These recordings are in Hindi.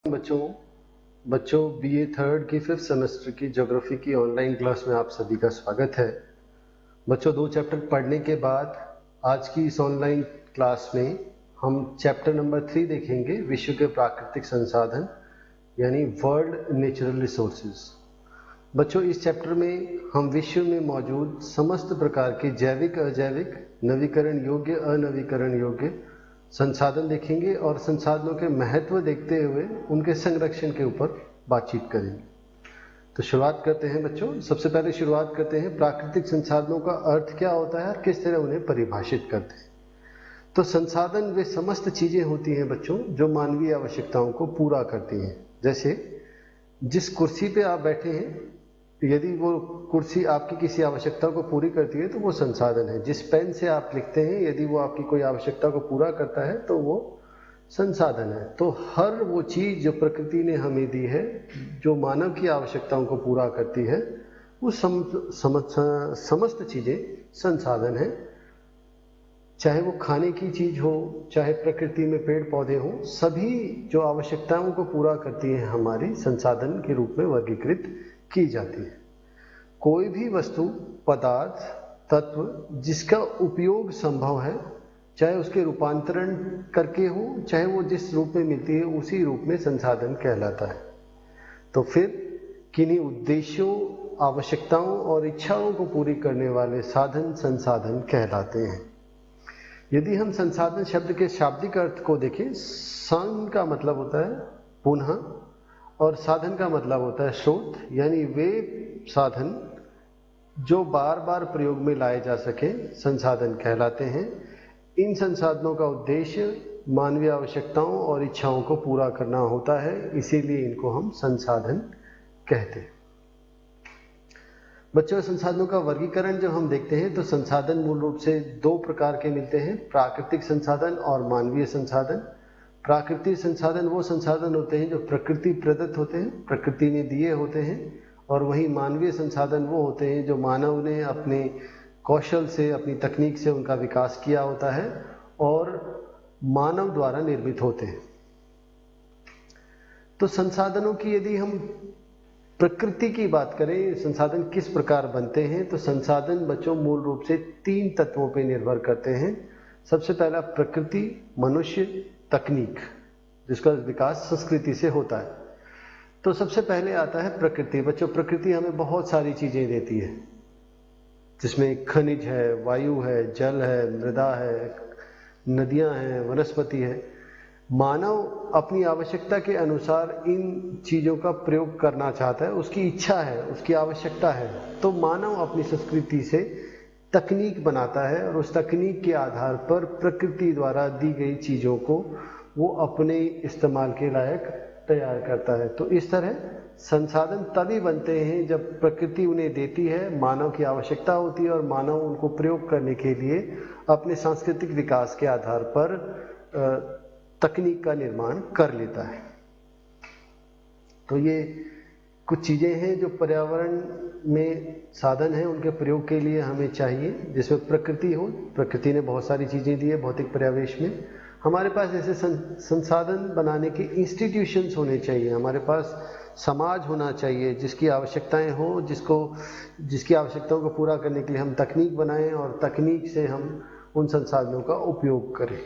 बच्चों बच्चों बीए थर्ड की 5th सेमेस्टर की ज्योग्राफी की ऑनलाइन क्लास में आप सभी का स्वागत है। बच्चों 2 चैप्टर पढ़ने के बाद आज की इस ऑनलाइन क्लास में हम चैप्टर नंबर 3 देखेंगे, विश्व के प्राकृतिक संसाधन यानी वर्ल्ड नेचुरल रिसोर्सेज। बच्चों इस चैप्टर में हम विश्व में मौजूद समस्त प्रकार के जैविक, अजैविक, नवीकरण योग्य, अनवीकरण योग्य संसाधन देखेंगे और संसाधनों के महत्व देखते हुए उनके संरक्षण के ऊपर बातचीत करेंगे। तो शुरुआत करते हैं बच्चों। सबसे पहले शुरुआत करते हैं प्राकृतिक संसाधनों का अर्थ क्या होता है और किस तरह उन्हें परिभाषित करते हैं। तो संसाधन वे समस्त चीजें होती हैं बच्चों जो मानवीय आवश्यकताओं को पूरा करती हैं। जैसे जिस कुर्सी पे आप बैठे हैं, यदि वो कुर्सी आपकी किसी आवश्यकता को पूरी करती है तो वो संसाधन है। जिस पेन से आप लिखते हैं, यदि वो आपकी कोई आवश्यकता को पूरा करता है तो वो संसाधन है। तो हर वो चीज जो प्रकृति ने हमें दी है, जो मानव की आवश्यकताओं को पूरा करती है, वो समस्त चीजें संसाधन है। चाहे वो खाने की चीज हो, चाहे प्रकृति में पेड़ पौधे हो, सभी जो आवश्यकताओं को पूरा करती है हमारी संसाधन के रूप में वर्गीकृत की जाती है। कोई भी वस्तु, पदार्थ, तत्व जिसका उपयोग संभव है, चाहे उसके रूपांतरण करके हो, चाहे वो जिस रूप में मिलती है उसी रूप में संसाधन कहलाता है। तो फिर किन्हीं उद्देश्यों, आवश्यकताओं और इच्छाओं को पूरी करने वाले साधन संसाधन कहलाते हैं। यदि हम संसाधन शब्द के शाब्दिक अर्थ को देखें, सं का मतलब होता है पुनः और साधन का मतलब होता है स्रोत, यानी वे साधन जो बार बार प्रयोग में लाए जा सके संसाधन कहलाते हैं। इन संसाधनों का उद्देश्य मानवीय आवश्यकताओं और इच्छाओं को पूरा करना होता है, इसीलिए इनको हम संसाधन कहते हैं। बच्चों संसाधनों का वर्गीकरण जब हम देखते हैं तो संसाधन मूल रूप से 2 प्रकार के मिलते हैं, प्राकृतिक संसाधन और मानवीय संसाधन। प्राकृतिक संसाधन वो संसाधन होते हैं जो प्रकृति प्रदत्त होते हैं, प्रकृति ने दिए होते हैं, और वहीं मानवीय संसाधन वो होते हैं जो मानव ने अपने कौशल से, अपनी तकनीक से उनका विकास किया होता है और मानव द्वारा निर्मित होते हैं। तो संसाधनों की यदि हम प्रकृति की बात करें, संसाधन किस प्रकार बनते हैं, तो संसाधन बच्चों मूल रूप से 3 तत्वों पर निर्भर करते हैं। सबसे पहला प्रकृति, मनुष्य, तकनीक, जिसका विकास संस्कृति से होता है। तो सबसे पहले आता है प्रकृति। बच्चों प्रकृति हमें बहुत सारी चीजें देती है, जिसमें खनिज है, वायु है, जल है, मृदा है, नदियां हैं, वनस्पति है। मानव अपनी आवश्यकता के अनुसार इन चीजों का प्रयोग करना चाहता है, उसकी इच्छा है, उसकी आवश्यकता है। तो मानव अपनी संस्कृति से तकनीक बनाता है और उस तकनीक के आधार पर प्रकृति द्वारा दी गई चीजों को वो अपने इस्तेमाल के लायक तैयार करता है। तो इस तरह संसाधन तभी बनते हैं जब प्रकृति उन्हें देती है, मानव की आवश्यकता होती है और मानव उनको प्रयोग करने के लिए अपने सांस्कृतिक विकास के आधार पर तकनीक का निर्माण कर लेता है। तो ये कुछ चीजें हैं जो पर्यावरण में साधन हैं, उनके प्रयोग के लिए हमें चाहिए, जिसमें प्रकृति हो। प्रकृति ने बहुत सारी चीजें दी है भौतिक पर्यावेश में। हमारे पास ऐसे संसाधन बनाने के इंस्टीट्यूशंस होने चाहिए, हमारे पास समाज होना चाहिए जिसकी आवश्यकताएं हो, जिसकी आवश्यकताओं को पूरा करने के लिए हम तकनीक बनाएं और तकनीक से हम उन संसाधनों का उपयोग करें।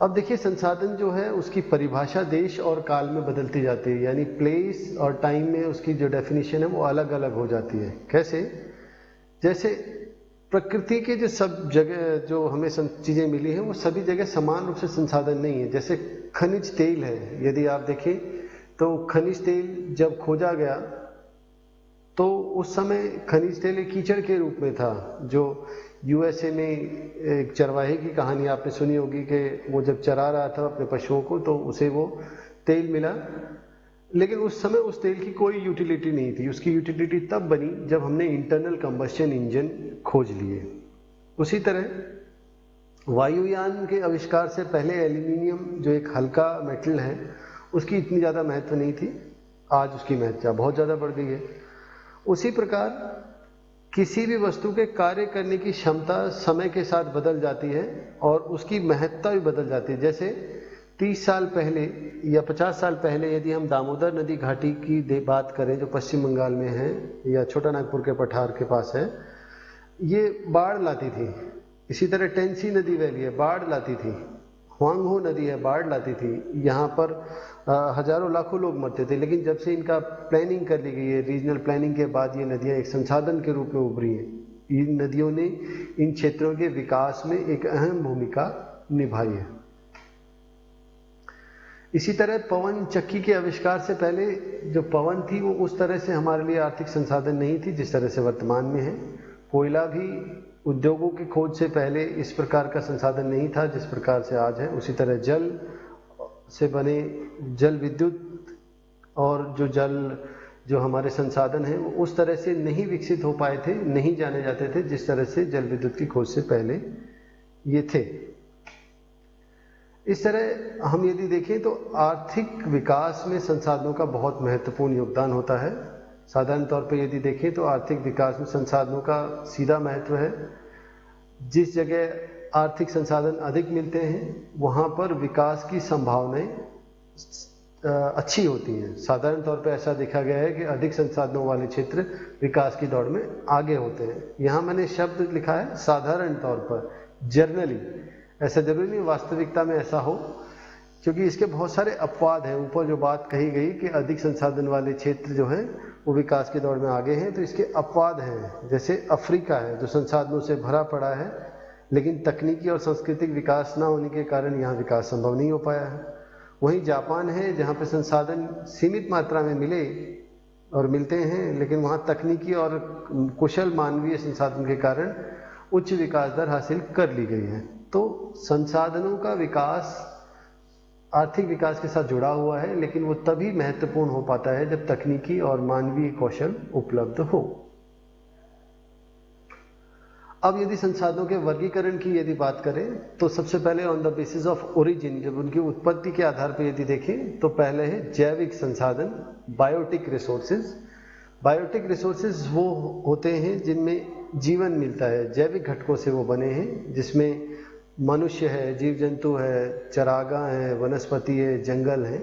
अब देखिए संसाधन जो है उसकी परिभाषा देश और काल में बदलती जाती है, यानी प्लेस और टाइम में उसकी जो डेफिनेशन है वो अलग अलग हो जाती है। कैसे? जैसे प्रकृति के जो सब जगह जो हमें चीजें मिली हैं वो सभी जगह समान रूप से संसाधन नहीं है। जैसे खनिज तेल है, यदि आप देखें तो खनिज तेल जब खोजा गया तो उस समय खनिज तेल एक कीचड़ के रूप में था। जो यूएसए में एक चरवाहे की कहानी आपने सुनी होगी कि वो जब चरा रहा था अपने पशुओं को तो उसे वो तेल मिला, लेकिन उस समय उस तेल की कोई यूटिलिटी नहीं थी। उसकी यूटिलिटी तब बनी जब हमने इंटरनल कंबस्शन इंजन खोज लिए। उसी तरह वायुयान के आविष्कार से पहले एल्यूमिनियम जो एक हल्का मेटल है उसकी इतनी ज़्यादा महत्व नहीं थी, आज उसकी महत्ता बहुत ज़्यादा बढ़ गई है। उसी प्रकार किसी भी वस्तु के कार्य करने की क्षमता समय के साथ बदल जाती है और उसकी महत्ता भी बदल जाती है। जैसे 30 साल पहले या 50 साल पहले यदि हम दामोदर नदी घाटी की बात करें जो पश्चिम बंगाल में है या छोटा नागपुर के पठार के पास है, ये बाढ़ लाती थी। इसी तरह टेंसी नदी वैली है, बाढ़ लाती थी। हुआंगहो नदी है, बाढ़ लाती थी। यहाँ पर हजारों लाखों लोग मरते थे, लेकिन जब से इनका प्लानिंग कर ली गई है, रीजनल प्लानिंग के बाद ये नदियाँ एक संसाधन के रूप में उभरी हैं। इन नदियों ने इन क्षेत्रों के विकास में एक अहम भूमिका निभाई है। इसी तरह पवन चक्की के आविष्कार से पहले जो पवन थी वो उस तरह से हमारे लिए आर्थिक संसाधन नहीं थी जिस तरह से वर्तमान में है। कोयला भी उद्योगों की खोज से पहले इस प्रकार का संसाधन नहीं था जिस प्रकार से आज है। उसी तरह जल से बने जल विद्युत और जो हमारे संसाधन हैं वो उस तरह से नहीं विकसित हो पाए थे, नहीं जाने जाते थे जिस तरह से जल विद्युत की खोज से पहले ये थे। इस तरह हम यदि देखें तो आर्थिक विकास में संसाधनों का बहुत महत्वपूर्ण योगदान होता है। साधारण तौर पर यदि देखें तो आर्थिक विकास में संसाधनों का सीधा महत्व है। जिस जगह आर्थिक संसाधन अधिक मिलते हैं वहाँ पर विकास की संभावनाएं अच्छी होती हैं। साधारण तौर पर ऐसा देखा गया है कि अधिक संसाधनों वाले क्षेत्र विकास की दौड़ में आगे होते हैं। यहाँ मैंने शब्द लिखा है साधारण तौर पर, जनरली। ऐसा जरूरी नहीं वास्तविकता में ऐसा हो, क्योंकि इसके बहुत सारे अपवाद हैं। ऊपर जो बात कही गई कि अधिक संसाधन वाले क्षेत्र जो हैं वो विकास की दौड़ में आगे हैं, तो इसके अपवाद हैं। जैसे अफ्रीका है जो संसाधनों से भरा पड़ा है, लेकिन तकनीकी और सांस्कृतिक विकास ना होने के कारण यहाँ विकास संभव नहीं हो पाया है। वहीं जापान है जहाँ पे संसाधन सीमित मात्रा में मिले और मिलते हैं, लेकिन वहाँ तकनीकी और कुशल मानवीय संसाधन के कारण उच्च विकास दर हासिल कर ली गई है। तो संसाधनों का विकास आर्थिक विकास के साथ जुड़ा हुआ है, लेकिन वो तभी महत्वपूर्ण हो पाता है जब तकनीकी और मानवीय कौशल उपलब्ध हो। अब यदि संसाधनों के वर्गीकरण की यदि बात करें तो सबसे पहले on the basis of origin, जब उनकी उत्पत्ति के आधार पर यदि देखें तो पहले है जैविक संसाधन, बायोटिक रिसोर्सेज। बायोटिक रिसोर्सेज वो होते हैं जिनमें जीवन मिलता है, जैविक घटकों से वो बने हैं, जिसमें मनुष्य है, जीव जंतु है, चरागाह है, वनस्पति है, जंगल है।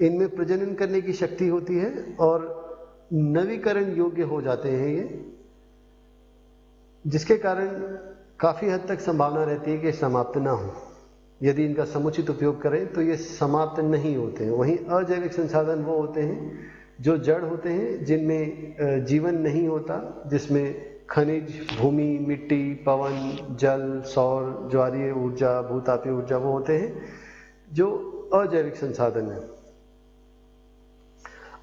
इनमें प्रजनन करने की शक्ति होती है और नवीकरण योग्य हो जाते हैं ये, जिसके कारण काफ़ी हद तक संभावना रहती है कि समाप्त ना हो। यदि इनका समुचित उपयोग करें तो ये समाप्त नहीं होते हैं। वहीं अजैविक संसाधन वो होते हैं जो जड़ होते हैं, जिनमें जीवन नहीं होता, जिसमें खनिज, भूमि, मिट्टी, पवन, जल, सौर, ज्वारीय ऊर्जा, भूतापीय ऊर्जा वो होते हैं जो अजैविक संसाधन है।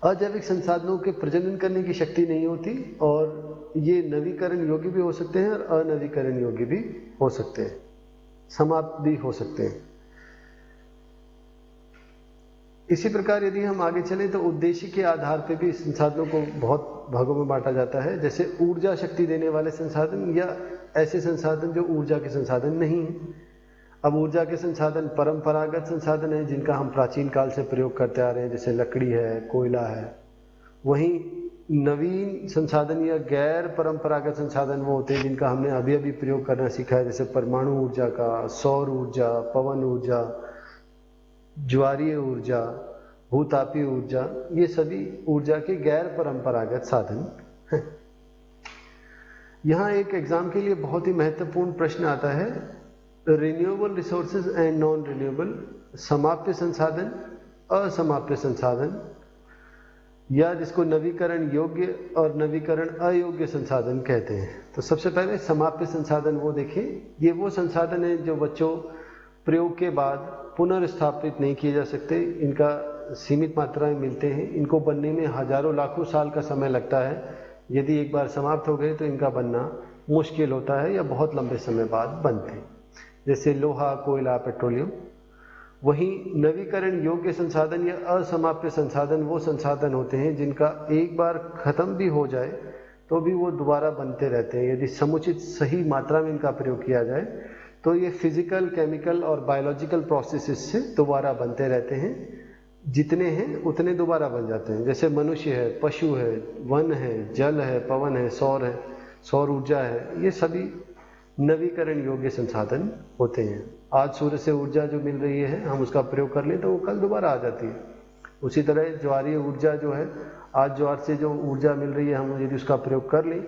अजैविक संसाधनों के प्रजनन करने की शक्ति नहीं होती और ये नवीकरण योग्य भी हो सकते हैं और अनवीकरण योग्य भी हो सकते हैं, समाप्त भी हो सकते हैं। इसी प्रकार यदि हम आगे चलें तो उद्देश्य के आधार पर भी संसाधनों को बहुत भागों में बांटा जाता है। जैसे ऊर्जा शक्ति देने वाले संसाधन या ऐसे संसाधन जो ऊर्जा के संसाधन नहीं हैं। अब ऊर्जा के संसाधन परंपरागत संसाधन हैं जिनका हम प्राचीन काल से प्रयोग करते आ रहे हैं, जैसे लकड़ी है, कोयला है। वहीं नवीन संसाधन या गैर परंपरागत संसाधन वो होते हैं जिनका हमने अभी अभी प्रयोग करना सीखा है, जैसे परमाणु ऊर्जा का, सौर ऊर्जा, पवन ऊर्जा, ज्वारीय ऊर्जा, भूतापीय ऊर्जा। ये सभी ऊर्जा के गैर परंपरागत साधन हैं। यहाँ एक एग्जाम के लिए बहुत ही महत्वपूर्ण प्रश्न आता है, renewable resources and non renewable, समाप्य संसाधन, असमाप्य संसाधन, या जिसको नवीकरण योग्य और नवीकरण अयोग्य संसाधन कहते हैं। तो सबसे पहले समाप्य संसाधन वो देखें। ये वो संसाधन है जो बच्चों प्रयोग के बाद पुनर्स्थापित नहीं किए जा सकते, इनका सीमित मात्रा में मिलते हैं, इनको बनने में हजारों लाखों साल का समय लगता है। यदि एक बार समाप्त हो गए तो इनका बनना मुश्किल होता है या बहुत लंबे समय बाद बनते हैं, जैसे लोहा, कोयला, पेट्रोलियम। वहीं नवीकरण योग्य संसाधन या असमाप्य संसाधन वो संसाधन होते हैं जिनका एक बार खत्म भी हो जाए तो भी वो दोबारा बनते रहते हैं। यदि समुचित सही मात्रा में इनका प्रयोग किया जाए तो ये फिजिकल, केमिकल और बायोलॉजिकल प्रोसेसेस से दोबारा बनते रहते हैं। जितने हैं उतने दोबारा बन जाते हैं। जैसे मनुष्य है, पशु है, वन है, जल है, पवन है, सौर ऊर्जा है, ये सभी नवीकरण योग्य संसाधन होते हैं। आज सूर्य से ऊर्जा जो मिल रही है हम उसका प्रयोग कर लें तो वो कल दोबारा आ जाती है। उसी तरह ज्वारीय ऊर्जा जो है, आज ज्वार से जो ऊर्जा मिल रही है हम यदि उसका प्रयोग कर लें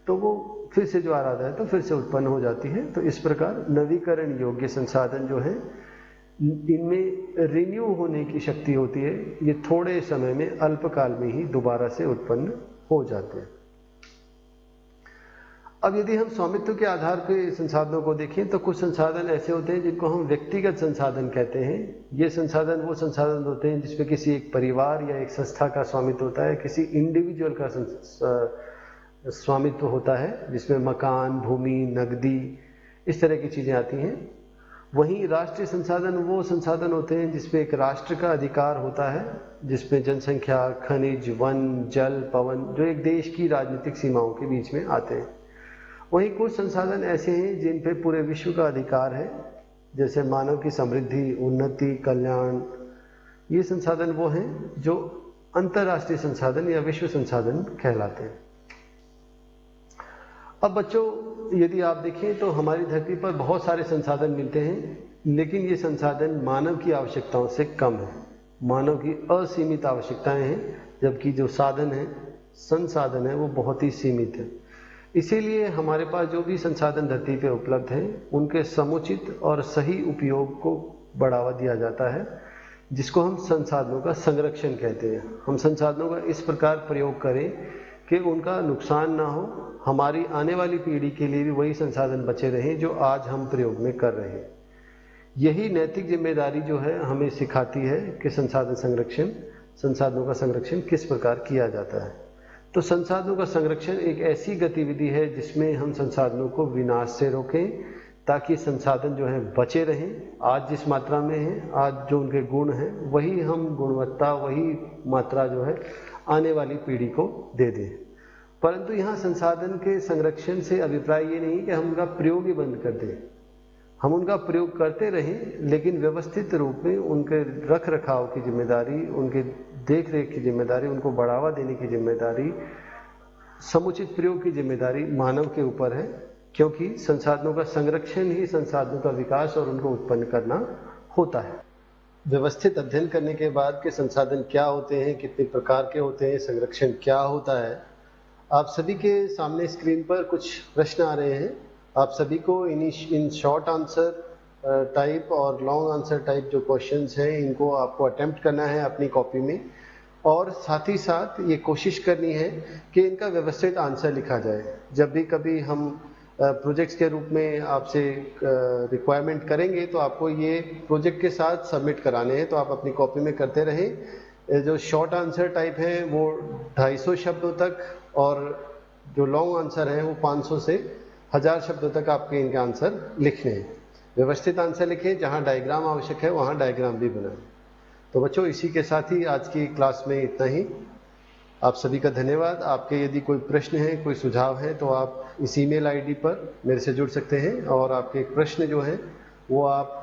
तो वो फिर से ज्वार आता है तो फिर से उत्पन्न हो जाती है। तो इस प्रकार नवीकरण योग्य संसाधन जो है इनमें रिन्यू होने की शक्ति होती है, ये थोड़े समय में अल्पकाल में ही दोबारा से उत्पन्न हो जाते हैं। अब यदि हम स्वामित्व के आधार पर संसाधनों को देखें तो कुछ संसाधन ऐसे होते हैं जिनको हम व्यक्तिगत संसाधन कहते हैं। ये संसाधन वो संसाधन होते हैं जिसमें किसी एक परिवार या एक संस्था का स्वामित्व होता है, किसी इंडिविजुअल का स्वामित्व होता है, जिसमें मकान, भूमि, नकदी, इस तरह की चीजें आती हैं। वहीं राष्ट्रीय संसाधन वो संसाधन होते हैं जिसमें एक राष्ट्र का अधिकार होता है, जिसमें जनसंख्या, खनिज, वन, जल, पवन, जो एक देश की राजनीतिक सीमाओं के बीच में आते हैं। वहीं कुछ संसाधन ऐसे हैं जिन पे पूरे विश्व का अधिकार है, जैसे मानव की समृद्धि, उन्नति, कल्याण। ये संसाधन वो हैं जो अंतर्राष्ट्रीय संसाधन या विश्व संसाधन कहलाते हैं। अब बच्चों, यदि आप देखें तो हमारी धरती पर बहुत सारे संसाधन मिलते हैं, लेकिन ये संसाधन मानव की आवश्यकताओं से कम है। मानव की असीमित आवश्यकताएं हैं, जबकि जो साधन है, संसाधन है, वो बहुत ही सीमित है। इसीलिए हमारे पास जो भी संसाधन धरती पे उपलब्ध हैं, उनके समुचित और सही उपयोग को बढ़ावा दिया जाता है, जिसको हम संसाधनों का संरक्षण कहते हैं। हम संसाधनों का इस प्रकार प्रयोग करें कि उनका नुकसान ना हो, हमारी आने वाली पीढ़ी के लिए भी वही संसाधन बचे रहें जो आज हम प्रयोग में कर रहे हैं। यही नैतिक जिम्मेदारी जो है हमें सिखाती है कि संसाधनों का संरक्षण किस प्रकार किया जाता है। तो संसाधनों का संरक्षण एक ऐसी गतिविधि है जिसमें हम संसाधनों को विनाश से रोकें, ताकि संसाधन जो है बचे रहें। आज जिस मात्रा में है, आज जो उनके गुण हैं, वही हम गुणवत्ता, वही मात्रा जो है आने वाली पीढ़ी को दे दें। परंतु यहाँ संसाधन के संरक्षण से अभिप्राय ये नहीं कि हम उनका प्रयोग ही बंद कर दें। हम उनका प्रयोग करते रहें, लेकिन व्यवस्थित रूप में उनके रख रखाव की जिम्मेदारी, उनके देख रेख की जिम्मेदारी, उनको बढ़ावा देने की जिम्मेदारी, समुचित प्रयोग की जिम्मेदारी मानव के ऊपर है, क्योंकि संसाधनों का संरक्षण ही संसाधनों का विकास और उनको उत्पन्न करना होता है। व्यवस्थित अध्ययन करने के बाद के संसाधन क्या होते हैं, कितने प्रकार के होते हैं, संरक्षण क्या होता है, आप सभी के सामने स्क्रीन पर कुछ प्रश्न आ रहे हैं। आप सभी को इन शॉर्ट आंसर टाइप और लॉन्ग आंसर टाइप जो क्वेश्चंस हैं, इनको आपको अटेम्प्ट करना है अपनी कॉपी में, और साथ ही साथ ये कोशिश करनी है कि इनका व्यवस्थित आंसर लिखा जाए। जब भी कभी हम प्रोजेक्ट्स के रूप में आपसे रिक्वायरमेंट करेंगे तो आपको ये प्रोजेक्ट के साथ सबमिट कराने हैं, तो आप अपनी कॉपी में करते रहें। जो शॉर्ट आंसर टाइप है वो 250 शब्दों तक, और जो लॉन्ग आंसर है वो 500 से 1000 शब्दों तक आपके इनके आंसर लिखने हैं। व्यवस्थित आंसर लिखें, जहाँ डायग्राम आवश्यक है वहाँ डायग्राम भी बनाएं। तो बच्चों, इसी के साथ ही आज की क्लास में इतना ही। आप सभी का धन्यवाद। आपके यदि कोई प्रश्न है, कोई सुझाव है, तो आप इस ईमेल आईडी पर मेरे से जुड़ सकते हैं और आपके प्रश्न जो हैं वो आप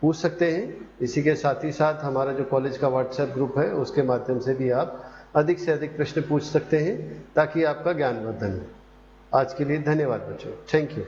पूछ सकते हैं। इसी के साथ ही साथ हमारा जो कॉलेज का व्हाट्सएप ग्रुप है, उसके माध्यम से भी आप अधिक से अधिक प्रश्न पूछ सकते हैं, ताकि आपका ज्ञानवर्धन हो। आज के लिए धन्यवाद बच्चों। Thank you.